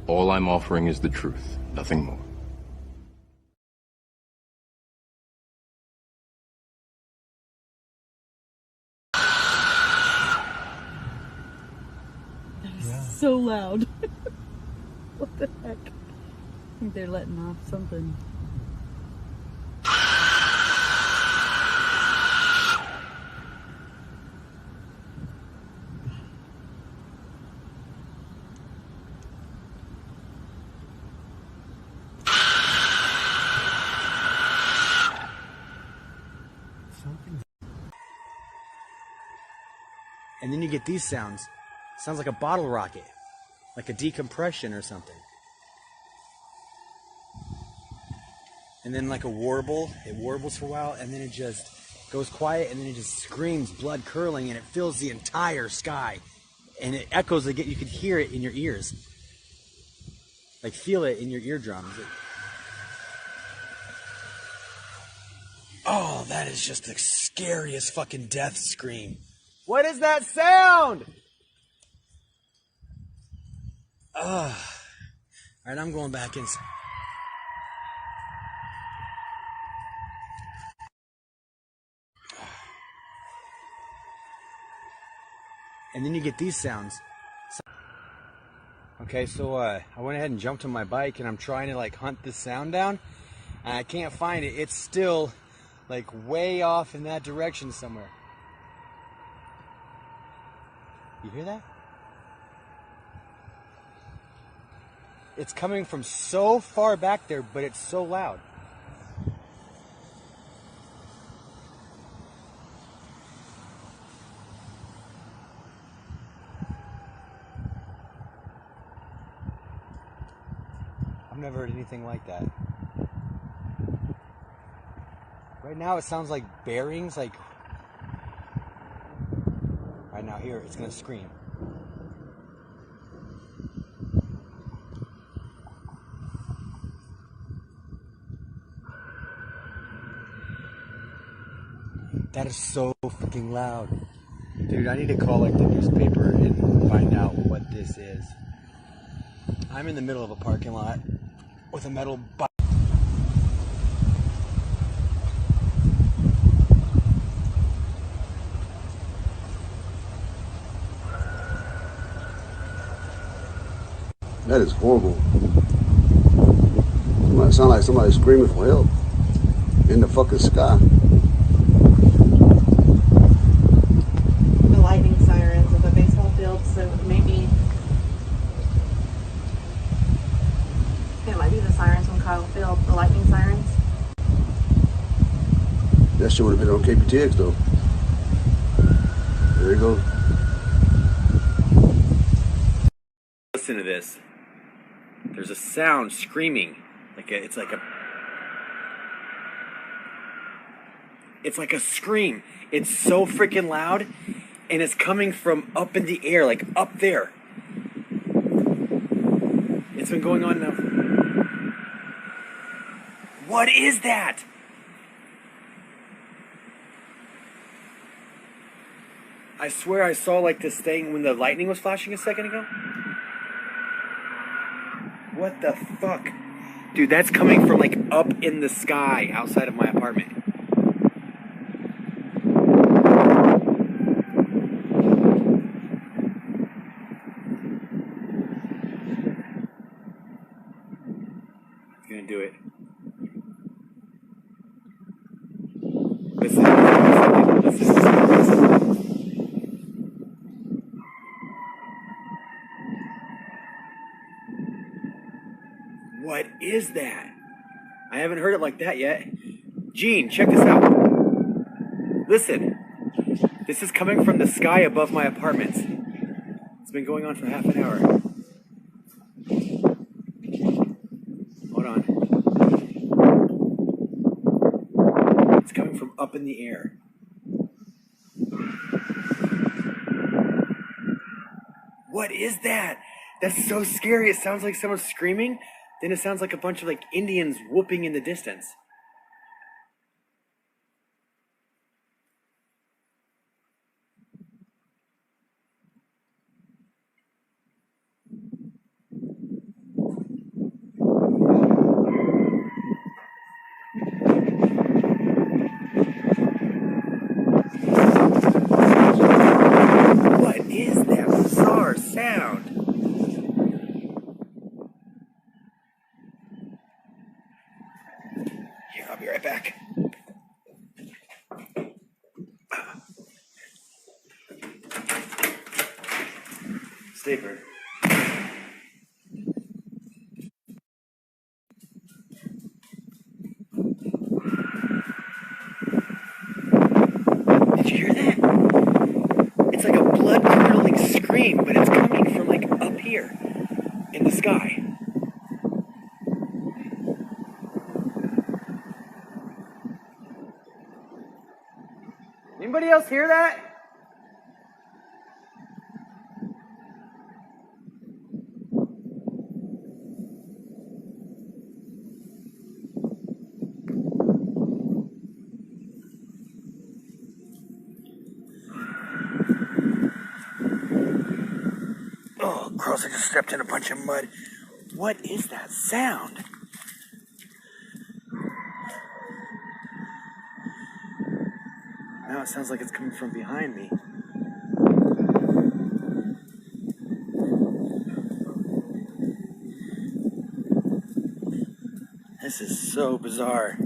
All I'm offering is the truth, nothing more. So loud. What the heck? I think they're letting off something. And then you get these sounds. Sounds like a bottle rocket, like a decompression or something. And then like a warble, it warbles for a while, and then it just goes quiet, and then it just screams, blood curdling, and it fills the entire sky. And it echoes again, you can hear it in your ears. Like feel it in your eardrums. Oh, that is just the scariest fucking death scream. What is that sound? Alright, I'm going back inside. And then you get these sounds. Okay, so I went ahead and jumped on my bike, and I'm trying to like hunt this sound down, and I can't find it. It's still like way off in that direction somewhere. You hear that? It's coming from so far back there, but it's so loud. I've never heard anything like that. Right now it sounds like bearings, like... Right now here, it's gonna scream. That is so freaking loud. Dude, I need to call like the newspaper and find out what this is. I'm in the middle of a parking lot with a metal bike. That is horrible. It might sound like somebody screaming for help in the fucking sky. The lightning sirens of a baseball field, so maybe it might be the sirens from Kyle Field, the lightning sirens. That shit would have been on KPTX though. There you go. Listen to this. There's a sound screaming. It's like a scream. It's so freaking loud, and it's coming from up in the air, like up there. It's been going on now. What is that? I swear I saw like this thing when the lightning was flashing a second ago. What the fuck? Dude, that's coming from like up in the sky outside of my apartment. I'm gonna do it. Listen. What is that? I haven't heard it like that yet. Gene, check this out. Listen. This is coming from the sky above my apartments. It's been going on for half an hour. Hold on. It's coming from up in the air. What is that? That's so scary. It sounds like someone's screaming. Then it sounds like a bunch of like Indians whooping in the distance. Safer. Did you hear that? It's like a blood-curdling scream, but it's coming from like up here in the sky. Anybody else hear that? Oh, gross, I just stepped in a bunch of mud. What is that sound? Now it sounds like it's coming from behind me. This is so bizarre.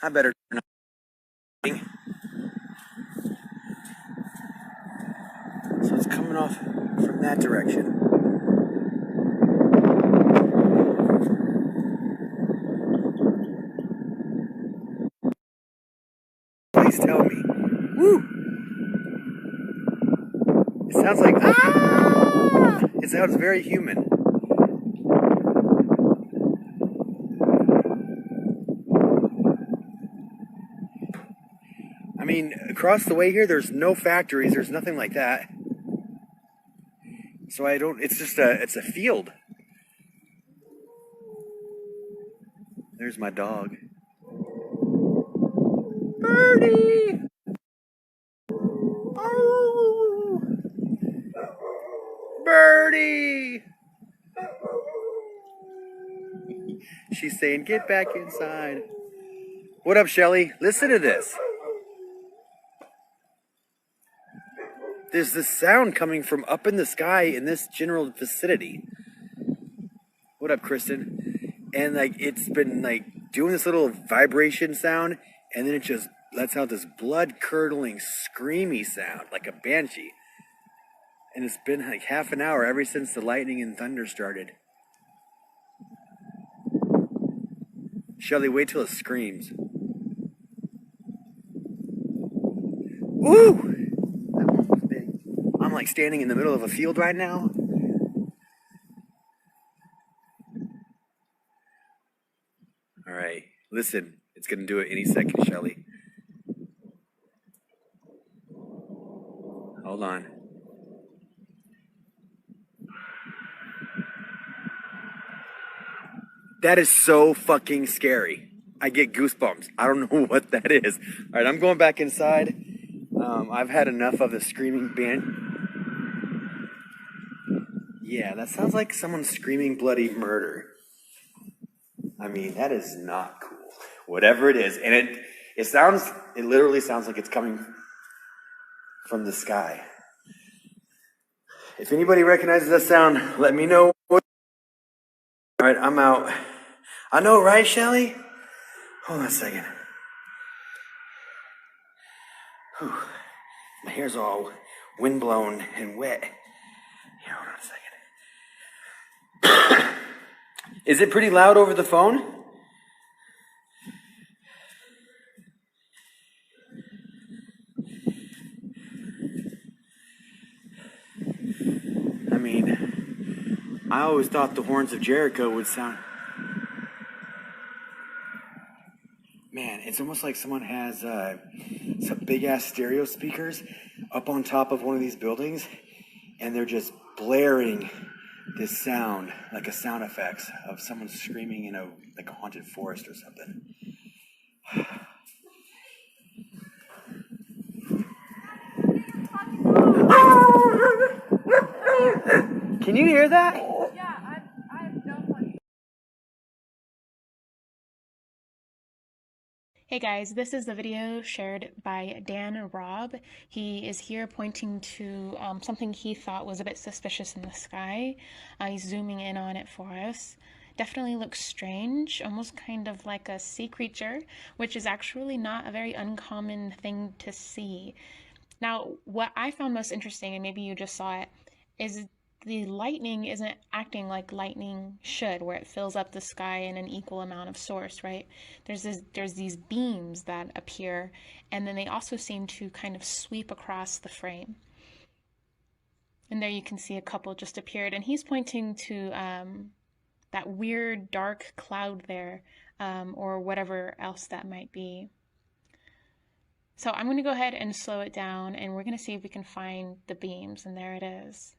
I better turn on. So it's coming off from that direction. Please tell me. Woo! It sounds like ah! It sounds very human. I mean, across the way here, there's no factories. There's nothing like that. So I don't. It's just it's a field. There's my dog. Birdie! Oh! Birdie! She's saying, get back inside. What up, Shelly? Listen to this. There's this sound coming from up in the sky in this general vicinity. What up, Kristen? And like it's been like doing this little vibration sound, and then it just lets out this blood-curdling, screamy sound like a banshee. And it's been like half an hour ever since the lightning and thunder started. Shelly, wait till it screams. Woo! I'm like standing in the middle of a field right now. All right, listen, it's gonna do it any second, Shelly. Hold on. That is so fucking scary. I get goosebumps. I don't know what that is. All right, I'm going back inside. I've had enough of the screaming band. Yeah, that sounds like someone screaming bloody murder. I mean, that is not cool. Whatever it is. And it literally sounds like it's coming from the sky. If anybody recognizes that sound, let me know. All right, I'm out. I know, right, Shelly? Hold on a second. Whew. My hair's all windblown and wet. Here, hold on a second. Is it pretty loud over the phone? I mean, I always thought the horns of Jericho would sound... Man, it's almost like someone has some big-ass stereo speakers up on top of one of these buildings, and they're just blaring this sound, like a sound effects of someone screaming in a haunted forest or something. Can you hear that? Yeah, I have no clue. Hey guys, this is the video shared by Dan Robb. He is here pointing to something he thought was a bit suspicious in the sky. He's zooming in on it for us. definitely looks strange, almost kind of like a sea creature, which is actually not a very uncommon thing to see. Now, what I found most interesting, and maybe you just saw it, is the lightning isn't acting like lightning should, where it fills up the sky in an equal amount of source, right? There's these beams that appear, and then they also seem to kind of sweep across the frame. And there you can see a couple just appeared, and he's pointing to that weird dark cloud there, or whatever else that might be. So I'm going to go ahead and slow it down, and we're going to see if we can find the beams, and there it is.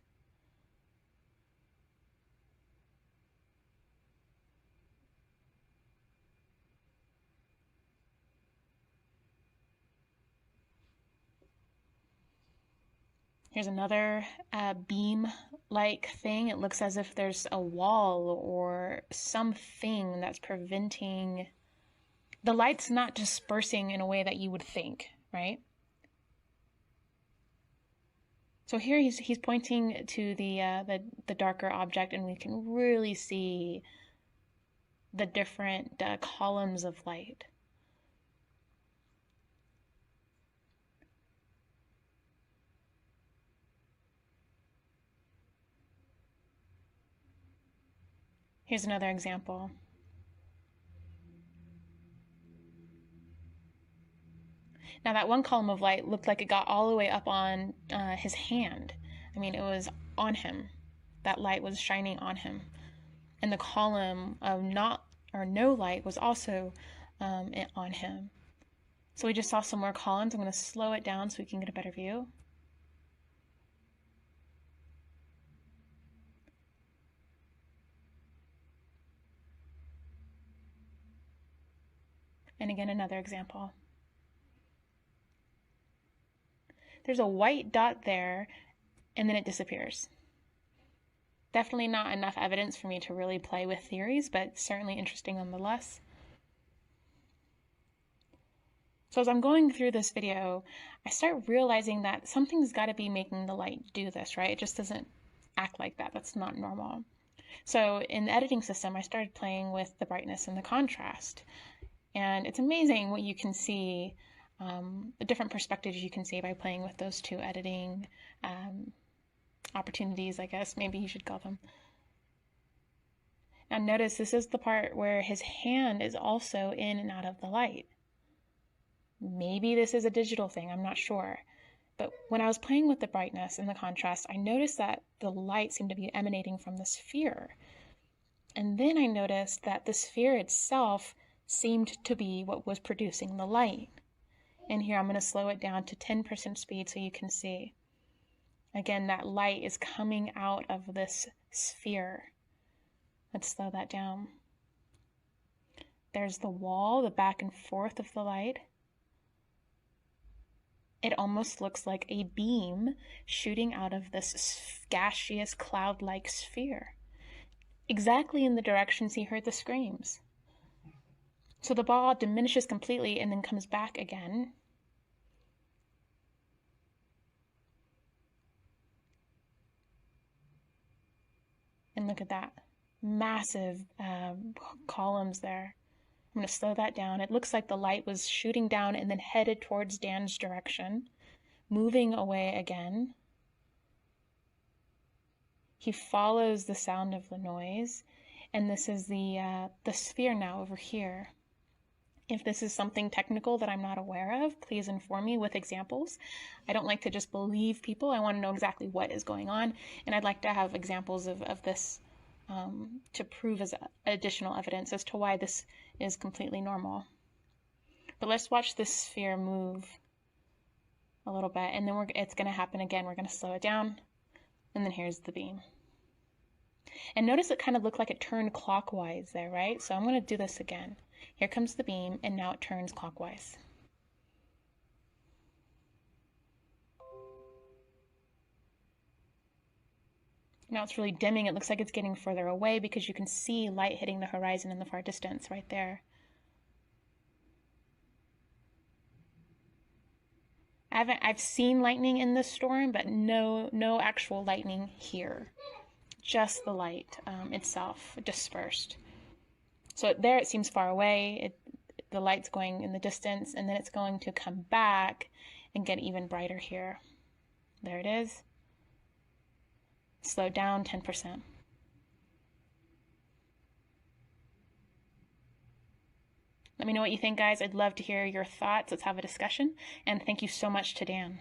Here's another beam-like thing. It looks as if there's a wall or something that's preventing the light's not dispersing in a way that you would think, right? So here he's pointing to the darker object, and we can really see the different columns of light. Here's another example. Now that one column of light looked like it got all the way up on his hand. I mean, it was on him. That light was shining on him. And the column of no light was also on him. So we just saw some more columns. I'm going to slow it down so we can get a better view. And again, another example. There's a white dot there, and then it disappears. Definitely not enough evidence for me to really play with theories, but certainly interesting nonetheless. So as I'm going through this video, I start realizing that something's got to be making the light do this, right? It just doesn't act like that. That's not normal. So in the editing system, I started playing with the brightness and the contrast. And it's amazing what you can see, the different perspectives you can see by playing with those two editing opportunities, I guess, maybe you should call them. Now notice this is the part where his hand is also in and out of the light. Maybe this is a digital thing, I'm not sure. But when I was playing with the brightness and the contrast, I noticed that the light seemed to be emanating from the sphere. And then I noticed that the sphere itself seemed to be what was producing the light. And here I'm going to slow it down to 10% speed so you can see. Again, that light is coming out of this sphere. Let's slow that down. There's the wall, the back and forth of the light. It almost looks like a beam shooting out of this gaseous cloud-like sphere. Exactly in the directions he heard the screams. So the ball diminishes completely and then comes back again. And look at that. Massive columns there. I'm going to slow that down. It looks like the light was shooting down and then headed towards Dan's direction, moving away again. He follows the sound of the noise, and this is the sphere now over here. If this is something technical that I'm not aware of, please inform me with examples. I don't like to just believe people. I want to know exactly what is going on, and I'd like to have examples of this to prove as additional evidence as to why this is completely normal. But let's watch this sphere move a little bit, and then it's going to happen again. We're going to slow it down, and then here's the beam. And notice it kind of looked like it turned clockwise there, right? So I'm going to do this again. Here comes the beam, and now it turns clockwise. Now it's really dimming. It looks like it's getting further away because you can see light hitting the horizon in the far distance right there. I've seen lightning in this storm, but no actual lightning here. Just the light itself dispersed. So there it seems far away. The light's going in the distance, and then it's going to come back and get even brighter here. There it is. Slow down 10%. Let me know what you think, guys. I'd love to hear your thoughts. Let's have a discussion. And thank you so much to Dan.